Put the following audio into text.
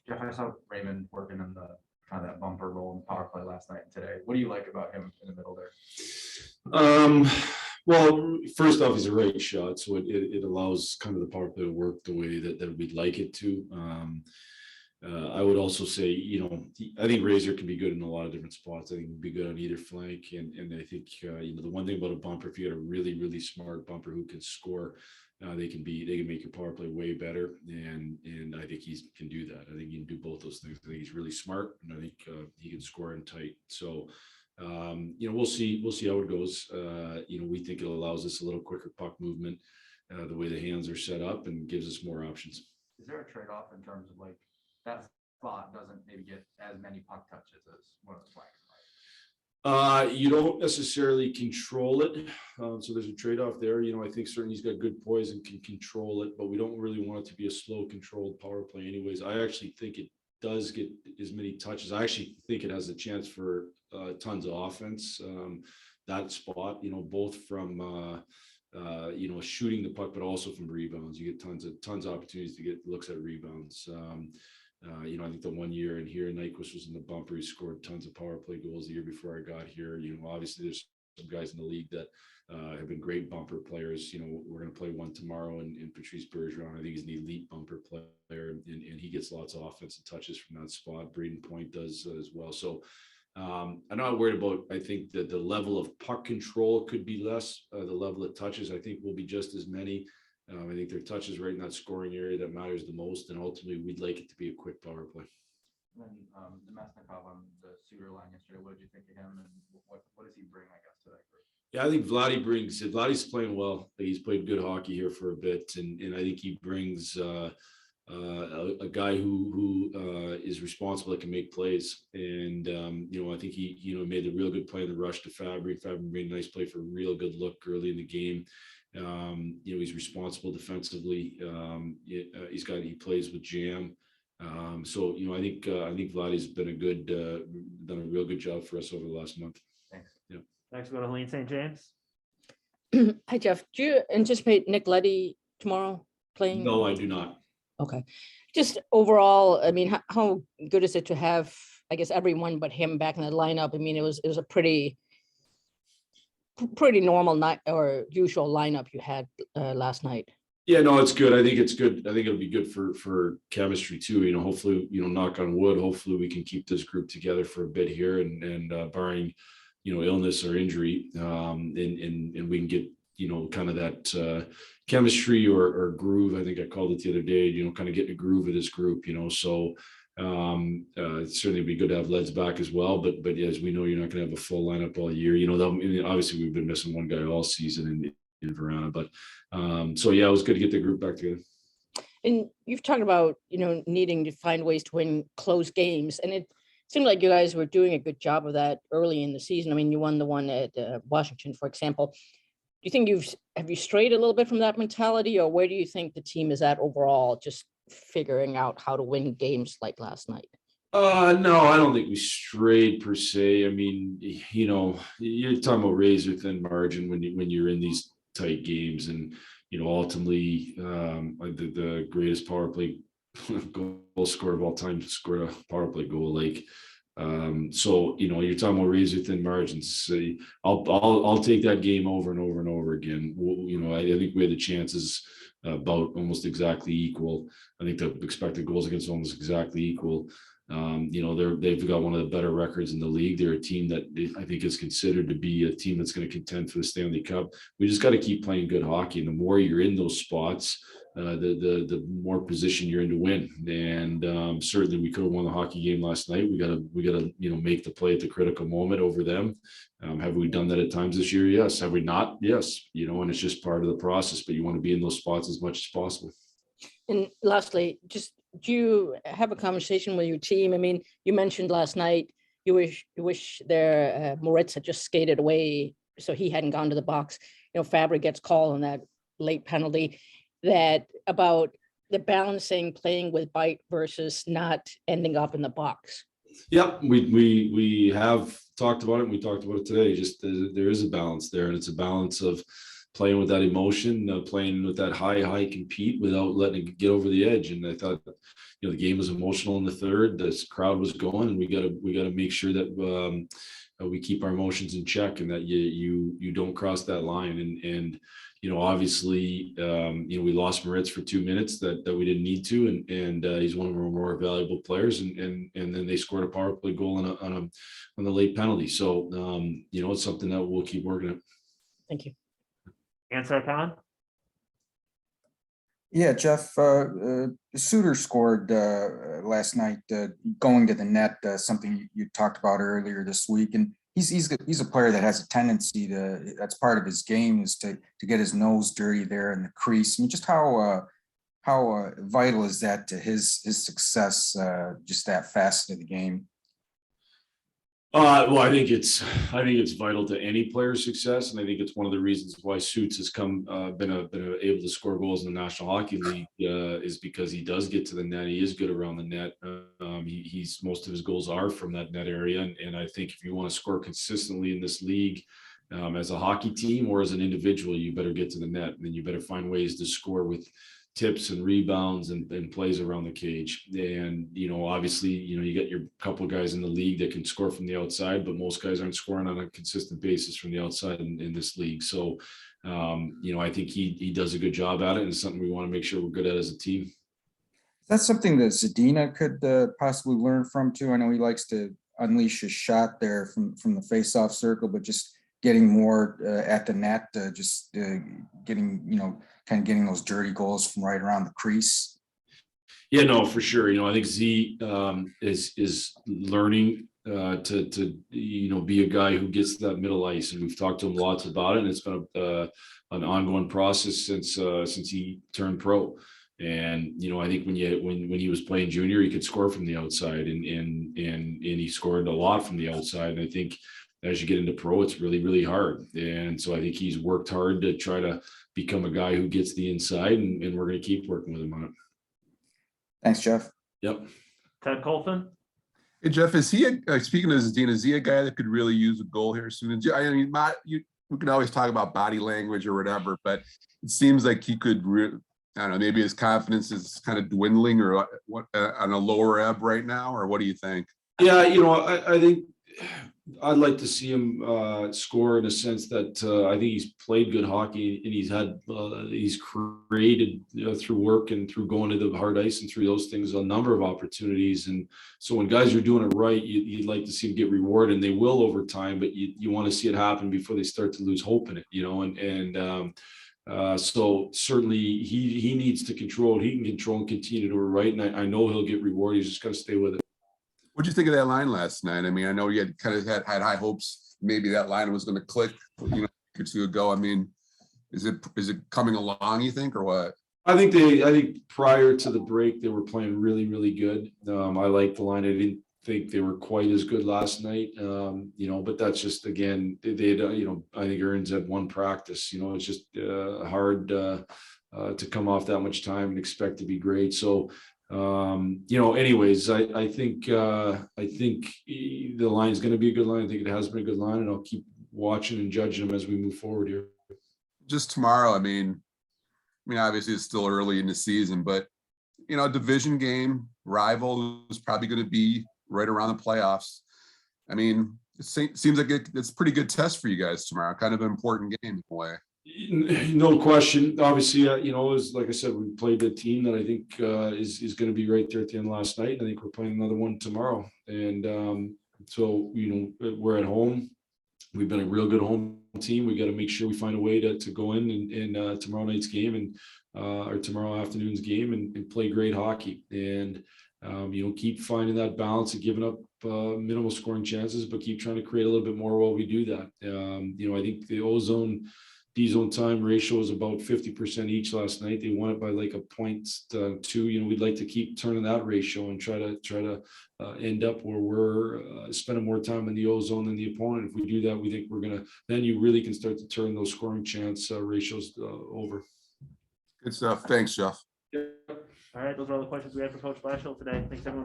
Jeff, I saw Raymond working on the kind of that bumper role in power play last night and today. What do you like about him in the middle there? Well, first off, he's a right shot, so it allows kind of the power play to work the way that we'd like it to. I would also say, I think Razor can be good in a lot of different spots. I think he'd be good on either flank, and I think the one thing about a bumper, if you got a really really smart bumper who can score, they can make your power play way better, and I think he can do that. I think he can do both those things. I think he's really smart, and I think he can score in tight. So. We'll see how it goes. We think it allows us a little quicker puck movement, the way the hands are set up, and gives us more options. Is there a trade-off in terms of like that spot doesn't maybe get as many puck touches as one of the flanks? You don't necessarily control it, so there's a trade-off there. I think certainly he's got good poise and can control it, but we don't really want it to be a slow, controlled power play. Anyways, I actually think it does get as many touches. I actually think it has a chance for tons of offense. That spot, both from shooting the puck, but also from rebounds. You get tons of opportunities to get looks at rebounds. I think the 1 year in here, Nyquist was in the bumper. He scored tons of power play goals the year before I got here. Obviously there's some guys in the league that have been great bumper players. We're going to play one tomorrow in Patrice Bergeron. I think he's an elite bumper player, and he gets lots of offensive touches from that spot. Braden Point does as well. So I'm not worried about, I think that the level of puck control could be less. The level of touches, I think, will be just as many. I think their touches right in that scoring area that matters the most. And ultimately, we'd like it to be a quick power play. And then the Mesnikov on the Suter line yesterday, what did you think of him, and what does he bring, I guess, to that group? Yeah, I think Vladdy's playing well. He's played good hockey here for a bit, and I think he brings a guy who is responsible, that can make plays. And I think he made a real good play in the rush to Fabry. Fabry made a nice play for a real good look early in the game. He's responsible defensively. He plays with jam. So I think Vladdy's been done a real good job for us over the last month. Thanks. Yeah. Next, go to Helene St. James. Hi, Jeff. Do you anticipate Nick Leddy tomorrow playing? No, I do not. Okay. Just overall, I mean, how good is it to have, I guess, everyone but him back in the lineup? I mean, it was a pretty normal night or usual lineup you had last night. Yeah, no, it's good. I think it's good. I think it'll be good for chemistry too. Hopefully, knock on wood, hopefully we can keep this group together for a bit here, and barring, illness or injury, and we can get, kind of that chemistry or groove. I think I called it the other day, kind of get a groove of this group, so it's certainly be good to have Leds back as well. But as we know, you're not going to have a full lineup all year. Obviously we've been missing one guy all season in Verona, but so yeah, it was good to get the group back together. And you've talked about, needing to find ways to win close games, and it seemed like you guys were doing a good job of that early in the season. I mean, you won the one at Washington, for example. Do you think have you strayed a little bit from that mentality, or where do you think the team is at overall, just figuring out how to win games like last night? No, I don't think we strayed per se. I mean, you're talking about razor thin margin when you're in these tight games, and ultimately the greatest power play goal scorer of all time scored a power play goal. So you're talking about razor thin margins. I'll take that game over and over and over again. I think we had the chances about almost exactly equal. I think the expected goals against almost exactly equal. They've got one of the better records in the league. They're a team that I think is considered to be a team that's going to contend for the Stanley Cup. We just got to keep playing good hockey, and the more you're in those spots, the more position you're in to win. And certainly we could have won the hockey game last night. We got to make the play at the critical moment over them. Have we done that at times this year? Yes. Have we not? Yes. And it's just part of the process. But you want to be in those spots as much as possible. And lastly, just do you have a conversation with your team? I mean, you mentioned last night you wish their Moritz had just skated away, so he hadn't gone to the box. Fabry gets called on that late penalty. That about the balancing playing with bite versus not ending up in the box. Yeah, we have talked about it. And we talked about it today. Just there is a balance there, and it's a balance of playing with that emotion, playing with that high compete without letting it get over the edge. And I thought, the game was emotional in the third. This crowd was going, and we got to make sure that we keep our emotions in check, and that you don't cross that line. And obviously, we lost Moritz for 2 minutes that we didn't need to, and he's one of our more valuable players. And then they scored a power play goal on the late penalty. So it's something that we'll keep working at. Thank you. Answer, Con? Yeah, Jeff, Suter scored last night, going to the net, something you talked about earlier this week. And he's a player that has a tendency that's part of his game, is to get his nose dirty there in the crease. I mean, just how vital is that to his success, just that facet of the game? Well, I think it's vital to any player's success, and I think it's one of the reasons why Suits has been able to score goals in the National Hockey League, is because he does get to the net. He is good around the net. He's most of his goals are from that net area, and I think if you want to score consistently in this league, as a hockey team or as an individual, you better get to the net, and then you better find ways to score with tips and rebounds and plays around the cage. And obviously, you got your couple of guys in the league that can score from the outside, but most guys aren't scoring on a consistent basis from the outside in this league. So I think he does a good job at it, and it's something we want to make sure we're good at as a team. That's something that Zadina could possibly learn from too. I know he likes to unleash his shot there from the face-off circle, but just getting more at the net, getting those dirty goals from right around the crease. Yeah, no, for sure. I think Z is learning to be a guy who gets to that middle ice, and we've talked to him lots about it. And it's been an ongoing process since he turned pro. And I think when he was playing junior, he could score from the outside, and he scored a lot from the outside. And I think as you get into pro, it's really, really hard. And so I think he's worked hard to try to become a guy who gets the inside, and we're going to keep working with him on it. Thanks, Jeff. Yep. Ted Colton? Hey, Jeff, is he speaking of Zadina, is he a guy that could really use a goal here soon? I mean, we can always talk about body language or whatever, but it seems like he could I don't know, maybe his confidence is kind of dwindling, or what on a lower ebb right now, or what do you think? Yeah, I think I'd like to see him score, in a sense that I think he's played good hockey, and he's created through work and through going to the hard ice and through those things a number of opportunities. And so when guys are doing it right, you'd like to see them get rewarded, and they will over time, but you want to see it happen before they start to lose hope in it, so certainly he needs to control it. He can control and continue to do it right, and I know he'll get rewarded. He's just got to stay with it. What'd you think of that line last night? I mean, I know you had kind of had high hopes. Maybe that line was going to click, or two ago. I mean, is it coming along, you think, or what? I think prior to the break, they were playing really, really good. I liked the line. I didn't think they were quite as good last night, but that's just, again, they had, I think Ern's had one practice. It's just hard to come off that much time and expect to be great. So, anyways, I think the line is going to be a good line. I think it has been a good line, and I'll keep watching and judging them as we move forward here. Just tomorrow, I mean, obviously it's still early in the season, but division game, rival is probably going to be right around the playoffs. I mean, it seems like it's a pretty good test for you guys tomorrow. Kind of an important game in a way. No question. Obviously, as like I said, we played a team that I think is going to be right there at the end last night. I think we're playing another one tomorrow, and so we're at home. We've been a real good home team. We got to make sure we find a way to go in tomorrow night's game or tomorrow afternoon's game and play great hockey, and keep finding that balance of giving up minimal scoring chances, but keep trying to create a little bit more while we do that. I think the O-zone D-zone time ratio was about 50% each last night. They won it by like a 0.2. We'd like to keep turning that ratio and try to end up where we're spending more time in the O-zone than the opponent. If we do that, we think then you really can start to turn those scoring chance ratios over. Good stuff. Thanks, Jeff. All right, those are all the questions we had for Coach Blashill today. Thanks everyone for